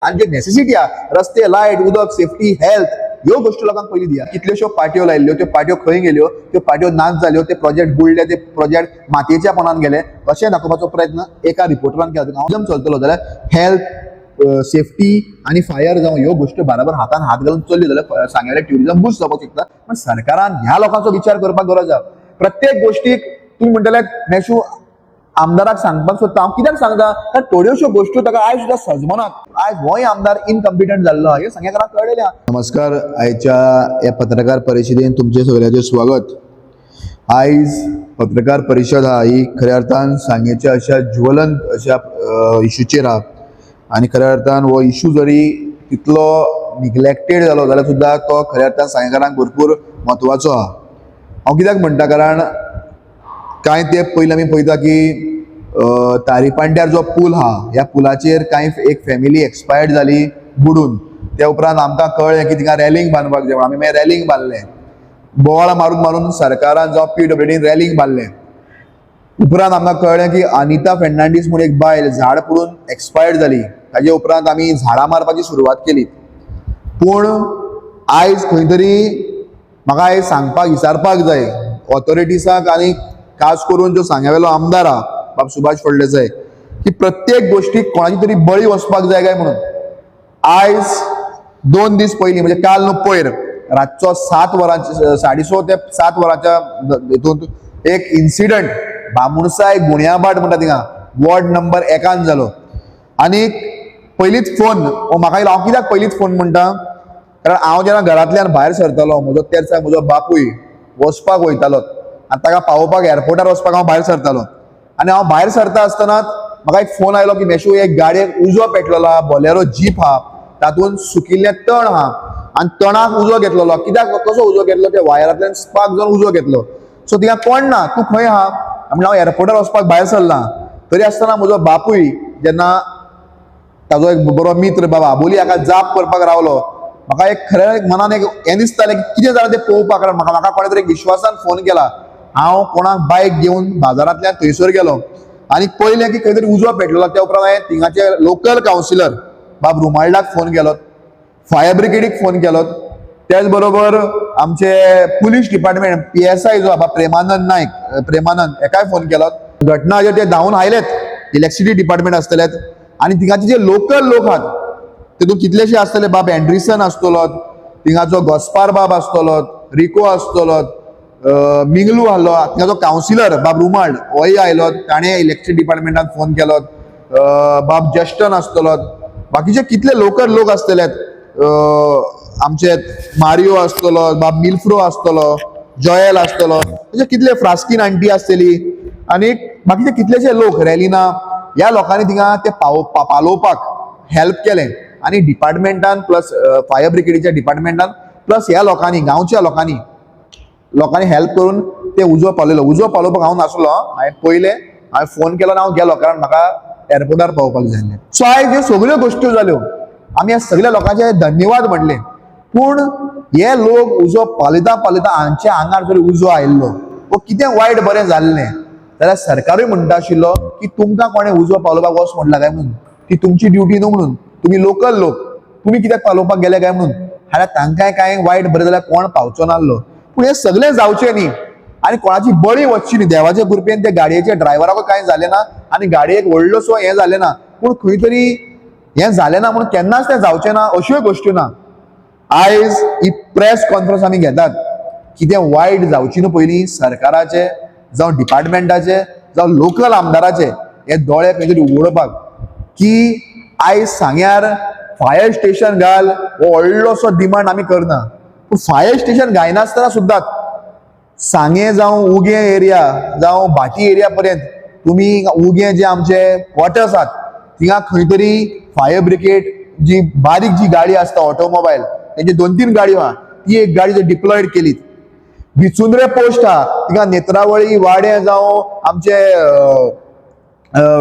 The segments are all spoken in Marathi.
आणि जे नेसेसिटी आहे रस्ते, लाईट, उदक, सेफ्टी, हेल्थ, ह्यो गोष्टी लोकांक पयलीं दिया. कितल्योश्यो पार्ट्यो लायल्ल्यो, त्यो पार्ट्यो खंय गेल्यो, त्यो पार्ट्यो नाच जाल्यो, ते प्रोजेक्ट बुडले, ते प्रोजेक्ट मातयेच्या पोंदान गेले, अशें दाखोवपाचो प्रयत्न एका रिपोर्टरान केला. हांव चलतलो जाल्यार हेल्थ, सेफ्टी आणि फायर जावं ह्यो गोष्टी बराबर हातान हात घालून चलल्यो जाल्यार सांगेले ट्युरिझम बूस्ट जावपाक शकता. पण सरकारान ह्या लोकांचो विचार करपाक गरज आसा. प्रत्येक गोष्टीक तुम्ही म्हणटले मेशू आमदाराक सांगपाक सोदता. हांव कित्याक सांगता, कारण थोड्योश्यो गोष्टी ताका आयज सुद्दां सजमनात. आयज होय आमदार इनकम्पिटंट जाल्लो हे सगळ्यांक कळलेलें आहा. नमस्कार, आयच्या ह्या पत्रकार परिशदेन तुमचे सगळ्यांचे स्वागत. आयज पत्रकार परिशद हा ही खऱ्या अर्थान सांगेच्या अशा ज्वलंत अशा इशूचेर आहा. आणि खऱ्या अर्थान हो इशू जरी तितलो निग्लेक्टेड जालो जाल्यार सुद्दां तो खऱ्या अर्थान सांगेकारांक भरपूर म्हत्वाचो आहा. हांव कित्याक म्हणटा, कारण कांय तेंप पयलीं आमी पळयता की तारीपांड्यार जो पूल हा, ह्या पुलाचेर कांय एक फॅमिली एक्सपायर्ड जाली बुडून. त्या उपरांत आमकां कळ्ळें की तिका रॅलिंग बांदपाक जाय. आमी मागीर रॅलिंग बांदलें, बोवाळ मारून मारून सरकारान जावं PWDन रॅलिंग बांदलें. उपरांत आमकां कळ्ळें की अनिता फेर्नांडीस म्हणून एक बायल झाड पडून एक्सपायर्ड जाली. ताजे उपरांत आमी झाडां मारपाची सुरवात केली. पूण आयज खंय तरी म्हाका आयज सांगपाक विचारपाक जाय ऑथॉरिटीसाक आनी खास करून जो सांग्यावेलो आमदार आहा बाब सुभाष फळदेसाय, की प्रत्येक गोष्टीक कोणाची तरी बळी वचपाक जाय काय म्हणून. आयज 2 दीस पयलीं म्हणजे काल न्हू पयर रातचो 7 वरांचे 6:30 ते 7 वरांच्या हितून एक इन्सिडंट बामुणसाय गुण्याबाट म्हणटा थिंगा वॉर्ड नंबर 1 जालो. आनी पयलींच फोन म्हाका येयलो. हांव कित्याक पयलींच फोन म्हणटा, कारण हांव जेन्ना घरांतल्यान भायर सरतालो, म्हजो तेर्सा म्हजो बापूय वचपाक वयतालो आनी ताका पावोवपाक एअरपोर्टार वचपाक हांव भायर सरतालो. आनी हांव भायर सरता आसतना म्हाका एक फोन आयलो की मेशू एक गाडयेक उजो पेटलेलो आहा, बोलेरो जीप आहा, तातूंत सुकिल्लें तण आहा आनी तणाक उजो घेतलेलो. कित्याक कसो उजो घेतलो, ते वायरांतल्यान स्पार्क जावन उजो घेतलो. सो थिंगा कोण ना, तूं खंय आहा म्हणून हांव एअरपोर्टार वचपाक भायर सरलां. तरी आसतना म्हजो बापूय जेन्ना ताजो एक बरो मित्र बाबा आबोली हाका जाप करपाक रावलो, म्हाका एक खरें मनान एक हें दिसतालें की कितें जालें तें पळोवपाक. कारण म्हाका कोणे तरी विश्वासान फोन केला. हांव कोणाक बायक घेवन बाजारांतल्यान थंयसर गेलो आनी पळयलें की खंय तरी उजो पेटलेलो. त्या उपरांत हांवें थिंगाचे लोकल कावन्सिलर बाब रुमाल्डाक फोन केलो, फायर ब्रिगेडीक फोन केलो, त्याच बरोबर आमचे पुलीस डिपार्टमेंट PSI जो बाब प्रेमानंद नायक हेकाय फोन केलो. घटनाचेर ते धांवन आयलेत, इलेक्ट्रिसिटी डिपार्टमेंट आसतलेत. आनी थिंगाचे जे लोकल लोक आहात तितूंत कितलेशे आसतले, बाब एंड्रिसन आसतलो, थिंगाचो घोस्पार बाब आसतलो, रिको आसतलो, मिंगलू आहलो, थिंगाचो कावन्सिलर बाब रुमाल्ड होय आयलो, ताणें इलेक्ट्रिसिटी डिपार्टमेंटान फोन केलो, बाब जस्टन आसतलो, बाकीचे कितले लोकल लोक आसतलेत, आमचे मारियो आसतलो, बाब मिल्फ्रो आसतलो, जॉयल आसतलो, म्हणजे कितले फ्रास्कीन आंटी आसतली आनी बाकीचे कितलेशे लोक रॅलिना. ह्या लोकांनी थिंगा ते पालोवपाक हेल्प केलें. आनी डिपार्टमेंटान प्लस फायर ब्रिगेडीच्या डिपार्टमेंटान प्लस ह्या लोकांनी गांवच्या लोकांनी हेल्प करून ते उजो पावलेलो. उजो पालोवपाक हांव नासलो, हांवें पयलें हांवें फोन केलो आनी हांव गेलो, कारण म्हाका एअरपोर्टार पावपाक जाय आसलें. सो आयज ह्यो सगळ्यो गोश्ट्यो जाल्यो, आमी ह्या सगळ्या लोकांचे धन्यवाद म्हणले. पूण हे लोक उजो पालयता हांच्या आंगार जर उजो आयिल्लो वो कितें वायट बरें जाल्लें जाल्यार सरकारूय म्हणटा आशिल्लो की तुमकां कोणें उजो पालोवपाक वच म्हणला काय म्हणून, ती तुमची ड्युटी न्हू म्हणून, तुमी लोकल लोक, तुमी कित्याक पालोवपाक गेले काय म्हणून. जाल्यार तांकांय कांय वायट बरें जाल्यार कोण पावचो नासलो. पूण हे सगळें जावचें न्ही आनी कोणाची बळी वचची न्ही. देवाचे कृपेन ते गाडयेच्या ड्रायव्हराक कांय जालें ना आनी गाडयेक व्हडलोसो हें जालें ना. पूण खंय तरी हें जालें ना म्हणून केन्नाच तें जावचें ना अश्योय गोश्टी ना. आयज ही प्रेस कॉन्फरन्स आमी घेतात, कितें वायट जावची न्हू पयलीं सरकाराचे जावं डिपार्टमेंटाचे जावं लोकल आमदाराचे हे दोळे खंय तरी उगडपाक. की आयज सांग्यार फायर स्टेशन घाल हो व्हडलोसो डिमांड आमी करना, पूण फायर स्टेशन घायनासतना सुद्दां सांगे जावं उगे एरिया जावं भाटी एरिया पर्यंत तुमी उगे जे आमचे क्वॉर्टर्स आहात थिंगा खंय तरी फायर ब्रिगेड जी बारीक जी गाडी आसता ऑटोमोबायल तेंची 2-3 गाडयो आहा, ती एक गाडी जर डिप्लॉयड केली. बिचुंद्रे पोस्ट आहा थिंगा नेत्रावळी वाडे जावं आमचे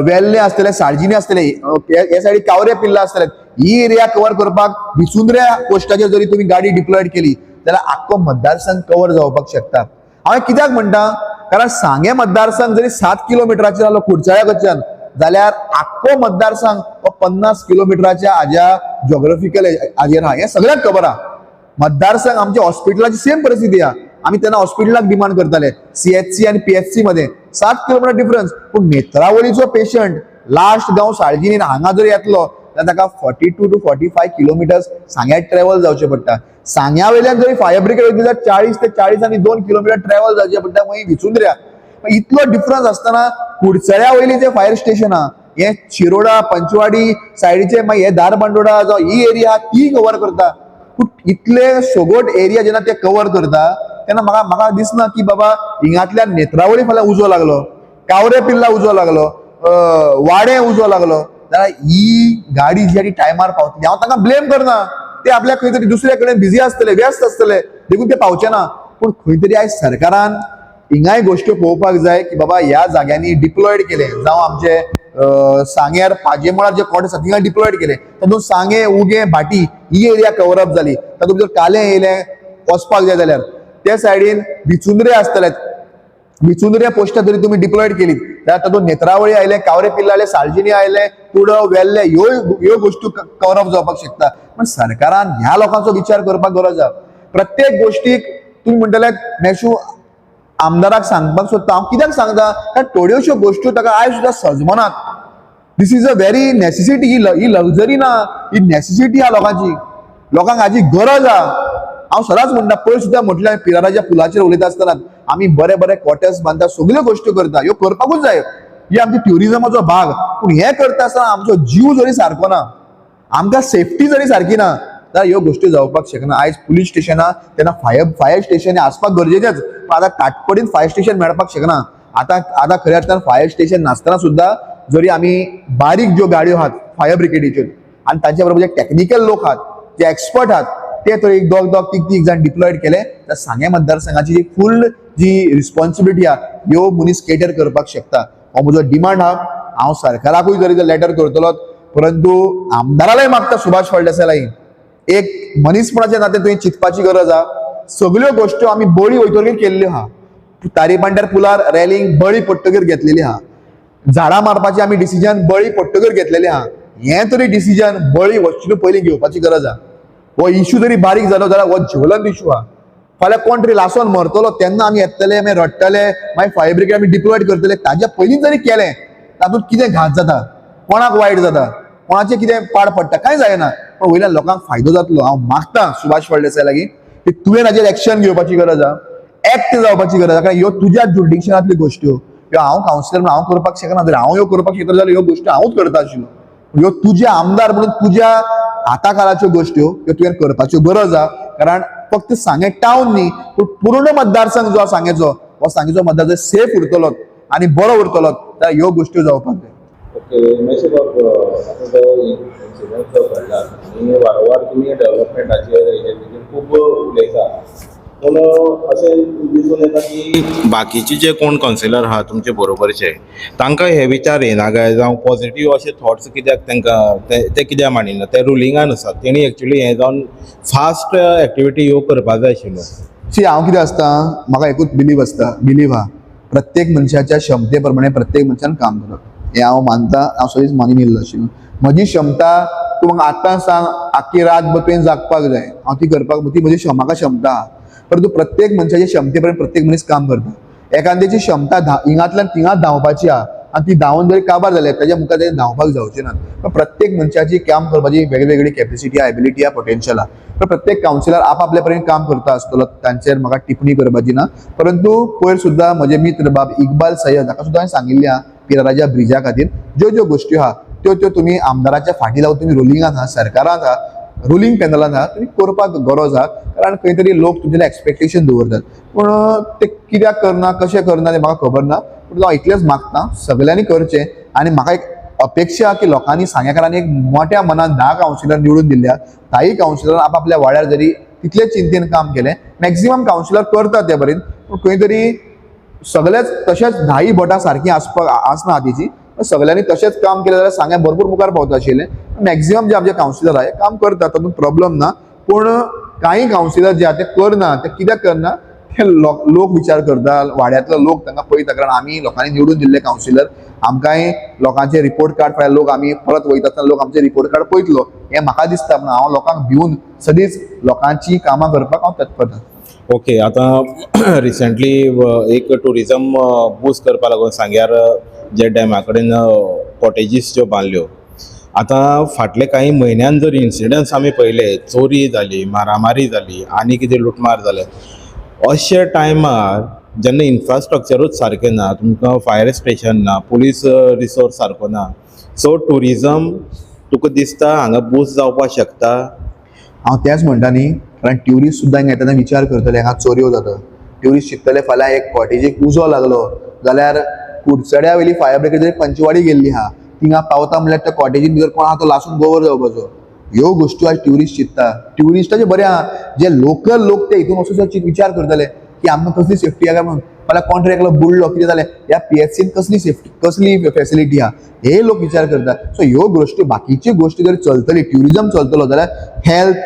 वेल्ले आसतले, साळजिनी आसतले, हे सायडीक कावरे पिल्ला आसतले, ही एरिया कवर करपाक बिचुंद्रे पोस्टाचेर जरी तुमी गाडी डिप्लॉयड केली जाल्यार आख्खो मतदारसंघ कवर जावपाक शकता. हांवें कित्याक म्हणटा, कारण सांगे मतदारसंघ जरी 7 किलोमिटराचेर जालो कुडचड्या कडच्यान जाल्यार आख्खो मतदारसंघ 50 किलोमिटराच्या हाज्या जॉग्राफिकल हाजेर आहा, हें सगळ्यांक खबर आहा. मतदारसंघ आमच्या हॉस्पिटलाची सेम परिस्थिती आहा. आमी तेन्ना हॉस्पिटलाक डिमांड करताले, CHC आणि PHC मध्ये 60 किलोमीटर डिफरन्स. पूण नेत्रावळीचो पेशंट लास्ट गांव साळजिनी हांगा जर येतलो जाल्यार ताका 42 to 45 किलोमिटर्स सांग्यार ट्रॅव्हल जावचें पडटा. सांग्या वयल्यान जरी फायर ब्रिगेड वयतली जाल्यार 40 ते 40 आनी 2 किलोमिटर ट्रॅव्हल जावचें पडटा खंय विचुंद्र्या. इतलो डिफरन्स आसतना कुडचड्या वयली जे फायर स्टेशन आहा, हे शिरोडा पंचवाडी सायडीचे मागीर हे धारबांदोडा जो ही एरिया ती कव्हर करता. पूण इतले सोगोट एरिया जेन्ना ते कव्हर करता तेन्ना म्हाका दिसना की बाबा हिंगातल्यान नेत्रावळी फाल्यां उजो लागलो, कावरे पिल्ला उजो लागलो, वाडे उजो लागलो जाल्यार ही गाडी जी टायमार पावतली. हांव तांकां ब्लेम करना, ते आपल्या खंय तरी दुसरे कडेन बिझी आसतले, व्यस्त आसतले देखून ते पावचे ना. पूण खंय तरी आयज सरकारान हिंगाय गोश्टी पळोवपाक जाय की बाबा ह्या जाग्यांनी डिप्लॉयड केले. जावं आमचे सांग्यार पाजेमळार जे कॉट आसा थिंगा डिप्लॉयड केले, तातूंत सांगे उगे भाटी ही एरिया कवर अप जाली. तातूंत भितर काले येयले वचपाक जाय जाल्यार ते सायडीन बिचुंद्रे आसतले, बिचुंद्रे पोस्टां जरी तुमी डिप्लॉयड केली जाल्यार तातूंत नेत्रावळी आयले, कावरे पिल्ला आयले, साळजिनी आयले, कुडव वेल्ले ह्यो गोश्टी कवर अप जावपाक शकता. पण सरकारान ह्या लोकांचो विचार करपाक गरज आहा. प्रत्येक गोष्टीक तुमी म्हणटले मेशू आमदाराक सांगपाक सोदता. हांव कित्याक सांगता कारण थोड्योश्यो गोश्ट्यो ताका आयज सुद्दां सजमनात. This is a very necessity. ही लक्झरी ना, ही नेसेसिटी आहा लोकांची. लोकांक हाची गरज आहा. हांव सदांच म्हणटा, पयर सुद्दां म्हटल्यार पिराराच्या पुलाचेर उलयता आसतना आमी बरे बरे क्वॉर्टर्स बांदता, सगळ्यो गोश्ट्यो करता, ह्यो करपाकूच जाय, ही आमची ट्युरिजमाचो भाग. पूण हे करता आसतना आमचो जीव जरी सारको ना, आमकां सेफ्टी जरी सारकी ना जाल्यार ह्यो गोश्टी जावपाक शकना. आयज पुलीस स्टेशनां तेन्ना फायर स्टेशन आसपाक गरजेचेंच. पण आतां ताटपडीन फायर स्टेशन मेळपाक शकना. आतां खऱ्या अर्थान फायर स्टेशन नासतना सुद्दां जरी आमी बारीक ज्यो गाडयो आहात फायर ब्रिगेडीच्यो आनी तांचे बरोबर जे टेक्निकल लोक आहात, जे एक्सपर्ट आहात, ते तर एक दोग तीग जाण डिप्लॉयड केले तर सांगे मतदारसंघाची जी फुल जी रिस्पॉन्सिबिलिटी आहा ह्यो मनीस केटर करपाक शकता. हो म्हजो डिमांड आहा. हांव सरकाराकूय जरी लेटर करतलो, परंतु आमदारालाय मागता सुभाष फळदेसाय एक मनीसपणाच्या नात्यान तुवें चिंतपाची गरज आहा. सगळ्यो गोश्ट्यो आमी बळी वयतकीर केल्ल्यो आहा. तारीबांड्यार पुलार रॅलिंग बळी पडटकीर घेतलेली आहा. झाडां मारपाचे आमी डिसिजन बळी पडटकीर घेतलेले आहा. हे तरी डिसिजन बळी वचचे पयलीं घेवपाची गरज आहा. हो इश्यू जरी बारीक जालो जाल्यार हो ज्वलंत इश्यू आहा. फाल्यां कोण तरी लासोन मरतलो तेन्ना आमी येतले, मागीर रडटले, मागीर फायर ब्रिगेड आमी डिप्लॉयड करतले. ताच्या पयलीं जरी केलें तातूंत कितें घात जाता, कोणाक वायट जाता, कोणाचें कितें पाड पडटा, कांय जायना. पण वयल्यान लोकांक फायदो जातलो. हांव मागता सुभाष फळदेसाय लागीं की तुवें हाजेर एक्शन घेवपाची गरज आहा, एक्ट जावपाची गरज आहा. कारण ह्यो तुज्या जुडिक्शनांतल्यो गोश्ट्यो, ह्यो हांव कावन्सिलर म्हणून हांव करपाक शकना. जर हांव ह्यो करपाक शकता जाल्यार ह्यो गोश्टी हांवूच करता आशिल्लो. ह्यो तुजे आमदार म्हणून तुज्या हाताखालाच्यो गोश्ट्यो ह्यो तुवें करपाच्यो गरज आहा. कारण फक्त सांगे टावन न्ही, पूण पूर्ण मतदारसंघ जो सांगेचो, हो सांगेचो मतदार सेफ उरतलो आनी बरो उरतलो जाल्यार ह्यो गोश्ट्यो जावपाक जाय. ओके, मेशे बाब, आतां तो इन्सिडंट जो घडला आनी वारंवार तुमी डेव्हलपमेंटाचेर खूब उलयता, पूण अशें दिसून येता की बाकीचे जे कोण कावन्सिलर आहा तुमचे बरोबरचे तांकां हे विचार येना काय, जावं पॉझिटिव्ह अशे थॉट्स कित्याक तांकां ते कित्याक मानिना. ते रुलिंगान आसा, तेणी एक्चुली हें जावन फास्ट एक्टिविटी ह्यो करपाक जाय आशिल्लो. शी हांव कितें आसता, म्हाका एकूच बिलीव आहा, प्रत्येक मनशाच्या क्षमते प्रमाणे प्रत्येक मनशान काम करप. हें हांव मानता. हांव सदींच मानीन येयल्लो आशिल्लो. म्हजी क्षमता तूं म्हाका आतां सांग आख्खी रातभर तुवें जागपाक जाय, हांव ती करपाक, ती म्हजी म्हाका क्षमता आहा. परंतु प्रत्येक मनशाच्या क्षमते पर्यंत प्रत्येक मनीस काम करता. एखाद्याची क्षमता हिंगांतल्यान थिंगां धांवपाची आहा आनी ती धांवन जरी काबार जाल्यार ताच्या मुखार तें धांवपाक जावचें ना. पण प्रत्येक मनशाची काम करपाची वेगवेगळी कॅपेसिटी आहा, एबिलिटी आहा, पोटेन्शियल आहा. पण प्रत्येक कावन्सिलर आपल्या पर्यंत काम करता आसतलो, तांचेर म्हाका टिप्पणी करपाची ना. परंतु पयर सुद्दां म्हजे मित्र बाब इकबाल सय्यद हाका सुद्दां हांवें सांगिल्लें आहा पिराराच्या ब्रिजा खातीर ज्यो गोश्ट्यो आहा त्यो तुमी आमदाराच्या फाटी लावन तुमी रुलिंगांत आहा, सरकारांत आहा, रुलिंग पॅनलांत आहा, तुमी करपाक गरज आहा. कारण खंय तरी लोक तुमचे एक्सपेक्टेशन दवरतात. पूण ते कित्याक करना, कशें करना तें म्हाका खबर ना. पूण हांव इतलेंच मागता, सगळ्यांनी करचें. आनी म्हाका एक अपेक्षा की लोकांनी सांगेकारांनी एक मोठ्या मनान 10 कावन्सिलर निवडून दिल्या. 10 कावन्सिलर आपल्या वाड्यार जरी तितले चिंतेन काम केलें, मॅक्झिमम कावन्सिलर करतात ते बरें. पूण खंय तरी सगळेच तशेंच 10 भटां सारकीं आसना हातीची. सगळ्यांनी तशेंच काम केलें जाल्यार सांगे भरपूर मुखार पावता आशिल्लें. मॅक्झिमम जे आमचे कावन्सिलर आहा काम करतात, तातूंत प्रॉब्लम ना. पूण कांय कावन्सिलर जे आहा ते करना. ते कित्याक करना, हे लोक विचार करता, वाड्यातलो लोक तांकां पळयता, कारण आमी लोकांनी निवडून दिल्ले कावन्सिलर, आमकांय लोकांचे रिपोर्ट कार्ड फाल्यां लोक आमी परत वयता आसतना लोक आमचे रिपोर्ट कार्ड पळयतलो, हें म्हाका दिसता. पूण हांव लोकांक भिवन सदींच लोकांची कामां करपाक हांव तत्पर. ओके, आता रिसेंटली एक टुरिजम बूस्ट करपा लागून सांग्यार जे डॅमा कडेन कॉटेजीस ज्यो बांदल्यो, आतां फाटले काही म्हयन्यान जर इन्सिडन्स आमी पळयले, चोरी जाली, मारामारी जाली, आनी कितें लुटमार जाले, अशे टायमार जेन्ना इन्फ्रास्ट्रक्चरूच सारकें ना, तुमकां फायर स्टेशन ना, पुलीस रिसोर्स सारको ना, सो टुरिजम तुका दिसता हांगा बूस्ट जावपाक शकता? हांव तेंच म्हणटा न्ही, कारण ट्युरिस्ट सुद्दां हिंगा येतना विचार करतले हांगा चोऱ्यो जाता. ट्युरिस्ट चिंततले फाल्यां एक कॉटेजीक उजो लागलो जाल्यार कुडचड्या वयली फायर ब्रिगेड जरी पंचवाडी गेल्ली आहा, थिंगा पावता म्हणल्यार त्या कॉटेजीन भितर कोण आहा तो लासून गोवर जावपाचो. ह्यो गोश्टी आज ट्युरिस्ट चिंतता. ट्युरिस्टाचे बरें आहा, जे लोकल लोक ते हितून वचून विचार करतले की आमकां कसली सेफ्टी आहा काय म्हणून. फाल्यां कोण तरी एकलो बुडलो कितें जालें, ह्या PHCन कसली सेफ्टी, कसली फॅसिलिटी आहा, हे लोक विचार करता. सो ह्यो गोश्टी, बाकीच्यो गोश्टी जर चलतली, ट्युरिजम चलतलो जाल्यार हेल्थ,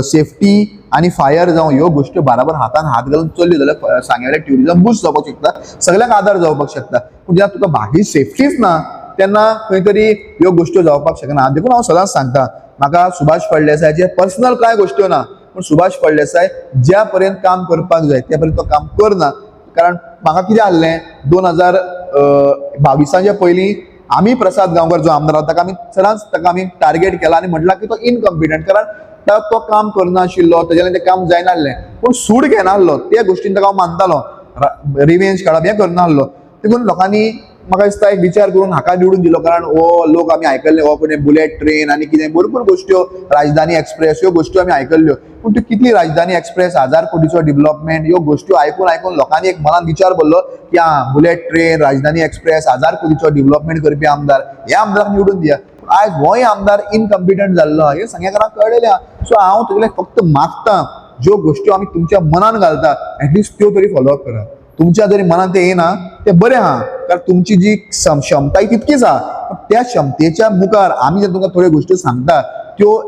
सेफ्टी आनी फायर जावं ह्यो गोश्टी बराबर हातान हात घालून चल्ल्यो जाल्यार सांग्यार ट्युरिजम बूस्ट जावपाक शकता, सगळ्यांक आदार जावपाक शकता. पूण जेन्ना तुका बाकी सेफ्टीच ना तेन्ना खंय तरी ह्यो गोश्ट्यो जावपाक शकना. देखून हांव सदांच सांगता, म्हाका सुभाष फळदेसायाचे पर्सनल कांय गोश्ट्यो ना, पूण सुभाष फळदेसाय ज्या पर्यंत काम करपाक जाय त्या पर्यंत तो काम करना. कारण म्हाका कितें जाल्लें, 2022 पयलीं आमी प्रसाद गांवकर जो आमदार ताका आमी सदांच ताका आमी टार्गेट केला आनी म्हटलां की तो इनकॉम्पिटंट, कारण तो काम करनाशिल्लो, तेजें काम जायनासलें. पूण सूड घेनासलो, त्या गोश्टीन ताका हांव मानतालो, रिवेंज काडप हें करनासलो. देखून लोकांनी म्हाका दिसता एक विचार करून हाका निवडून दिलो, कारण हो लोक आमी आयकल्ले, हो कोणी बुलेट ट्रेन आनी कितें भरपूर गोश्ट्यो, राजधानी एक्सप्रेस ह्यो गोश्ट्यो आमी आयकल्ल्यो. पूण त्यो कितली राजधानी एक्सप्रेस, 1000 कोटीचो डेव्हलपमेंट, ह्यो गोश्ट्यो आयकून लोकांनी एक मनान विचार भरलो की बुलेट ट्रेन, राजधानी एक्सप्रेस, 1000 कोटीचो डेव्हलपमेंट करपी आमदार, ह्या आमदाराक निवडून दिया. आज होय आमदार इनकॉम्पिटंट जाल्लो हे सांगेकारांक कळलेलें आहा. सो हांव तुगेलें फक्त मागतां, ज्यो गोश्ट्यो आमी तुमच्या मनान घालता एटलिस्ट त्यो तरी फॉलोअप करा. तुमच्या जरी मनान ते येना तें बरें आहा, कारण तुमची जी क्षमताय तितकीच आहा. त्या क्षमतेच्या मुखार आमी जर तुमकां थोड्यो गोश्टी सांगता त्यो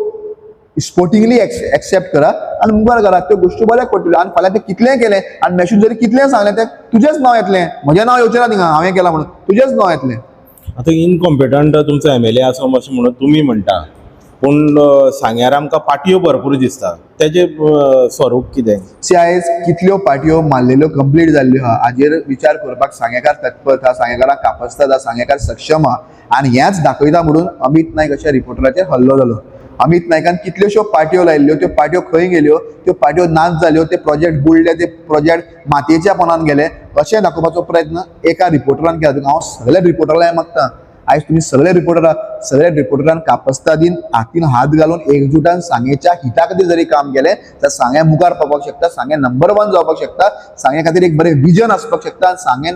स्पोर्टिंगली एक्सेप्ट करा आनी मुखार करा. त्यो गोश्टी बऱ्याक पडटल्यो. आनी फाल्यां तें कितलेंय केलें आनी मॅशून जरी कितलेंय सांगलें, तें तुजेंच नांव येतलें, म्हजें नांव येवचें ना थिंगा हांवें केलां म्हणून, तुजेंच नांव येतलें. आतां इनकॉम्पिटंट तुमचो MLA आसा अशें म्हणून तुमी म्हणटा, पूण सांग्यार आमकां पाटयो भरपूर दिसता, तेजें स्वरूप कितें? आयज कितल्यो पाटयो मारलेल्यो कंप्लीट जाल्ल्यो आहा, हाजेर विचार करपाक सांगेकार तत्पर आहा, सांगेकारांक कापस्ताद आहा, सांगेकार सक्षम आहा. आनी हेंच दाखयता म्हणून अमित नायक अशा रिपोर्टराचेर हल्लो जालो. अमित नायकान कितल्योश्यो पाटयो लायिल्ल्यो, त्यो पाटयो खंय गेल्यो, त्यो पाटयो नाच जाल्यो, ते प्रोजेक्ट बुडले, ते प्रोजेक्ट मातयेच्या पोंदान गेले, अशें दाखोवपाचो प्रयत्न एका रिपोर्टरान केला. हांव सगळ्या रिपोर्टरांक मागता, आयज तुम्ही सगळे रिपोर्टरान कापस्तादीन हातीन हात घालून एकजुटान सांगेच्या हिता खातीर जरी काम केलें तर सांगे मुखार पावपाक शकता, सांगे नंबर 1 जावपाक शकता, सांगे खातीर एक बरें विजन आसपाक शकता, सांगेन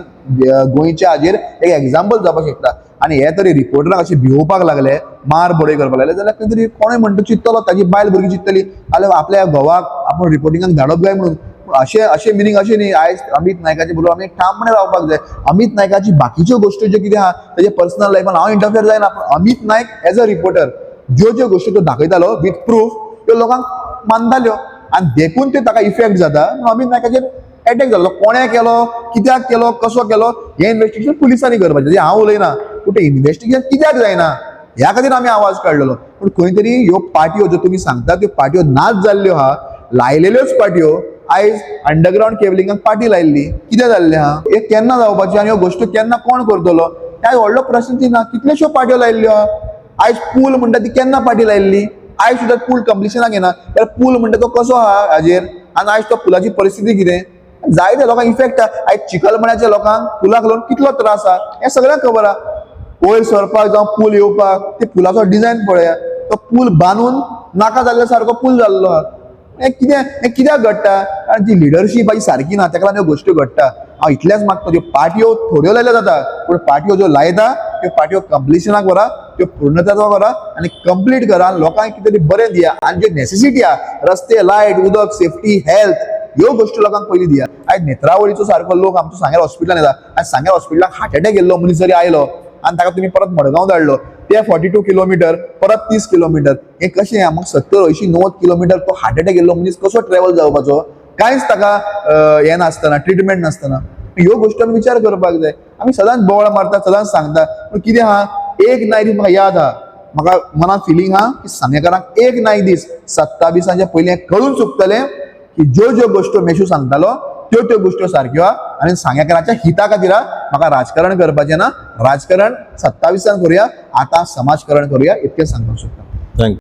गोंयच्या हाजेर एक एक्झाम्पल जावपाक शकता. आनी हे तरी रिपोर्टरांक अशें भिवपाक लागले, मार बडय करपाक लागले, जाल्यार खंय तरी कोणें म्हणटा चिंतलो, ताजी बायल भुरगीं चिंततली जाल्यार आपल्या घोवाक आपूण रिपोर्टिंगाक धाडप जाय म्हणून. अशें मिनींग अशें न्ही. आयज अमित नायकाचे बरोबर आमी ठामपणे रावपाक जाय. अमित नायकाची बाकीच्यो गोश्टी ज्यो कितें आहा तेजे पर्सनल लायफान हांव इंटरफियर जायना, पूण अमित नायक एज अ रिपोर्टर ज्यो गोश्टी तो दाखयतालो विथ प्रूफ त्यो लोकांक मानताल्यो आनी देखून त्यो ताका इफेक्ट जाता. अमित नायकाचेर अटॅक जालो. कोणें केलो, कित्याक केलो, कसो केलो हें इन्व्हेस्टिगेशन पुलिसांनी करपाचें. हांव उलयना, पूण तें इन्व्हेस्टिगेशन कित्याक जायना ह्या खातीर आमी आवाज काडलेलो. पूण खंय तरी ह्यो पाटयो ज्यो तुमी सांगता त्यो पाटयो नाच जाल्ल्यो आहा, लायलेल्योच पाटयो. आयज अंडरग्राउंड केबलिंगाक पाटी लायिल्ली, कितें जाल्लें आहा, हे केन्ना जावपाचें आनी ह्यो गोश्टी केन्ना कोण करतलो त्या व्हडलो प्रश्न ना. कितल्योश्यो पाटयो लायिल्ल्यो आहा. आयज पूल म्हणटा ती केन्ना पाटी लायिल्ली, आयज सुद्दां पूल कंप्लिशनाक येना, जाल्यार पूल म्हणटा तो कसो आहा हाजेर, आनी आयज तो पुलाची परिस्थिती कितें, जायत्या लोकांक इफेक्ट आहा. आयज चिखलमण्याच्या लोकांक पुलाक लागून कितलो त्रास आहा हें सगळ्यांक खबर आहा. वयर सरपाक जावं पूल येवपाक, ते पुलाचो डिझायन पळया, तो पूल बांदून नाका जाल्ल्या सारको पूल जाल्लो आहा. हें कित्याक घडटा, कारण जी लिडरशीप ही सारकी ना, ताका लागून ह्यो गोश्टी घडटा. हांव इतलेंच मागता, ज्यो पाटयो थोड्यो लायल्या जाता, पूण पाटयो ज्यो लायता त्यो पाटयो कंप्लिशनाक व्हरा, त्यो पूर्णताचो व्हरा आनी कंप्लीट करा आनी लोकांक कितें तरी बरें दिया. आनी जे नेसेसिटी आहा, रस्ते, लायट, उदक, सेफ्टी, हेल्थ, ह्यो गोश्टी लोकांक पयलीं दिया. आयज नेत्रावळीचो सारको लोक आमचो सांग्यार हॉस्पिटलान येता. आयज सांग्यार हॉस्पिटलाक हार्ट अटॅक येयल्लो मनीस जरी आयलो आनी ताका तुमी परत मडगांव धाडलो, ते 42 किलोमीटर परत 30 किलोमीटर, हें कशें? म्हाका 70, 80, 90 किलोमीटर तो हार्ट अटॅक येयल्लो मनीस कसो ट्रॅव्हल जावपाचो? कांयच ताका हें नासतना ट्रिटमेंट नासतना ह्यो गोश्टी आमी विचार करपाक जाय. आमी सदांच बोवाळ मारता सदांच सांगता पूण कितें आहा एक नाय दीस म्हाका याद आहा म्हाका मनात फिलींग आहा की सांगेकारांक एक नाय दीस 27 पयलीं कळून चुकतलें की ज्यो ज्यो गोश्ट्यो मेशू सांगतालो त्यो त्यो गोश्ट्यो सारक्यो आहा आनी सांगेकारांच्या हिता खातीर म्हाका राजकारण करपाचें ना. राजकारण 27 करूया, आतां समाजकारण करूया इतकें सांगपाक सोदता.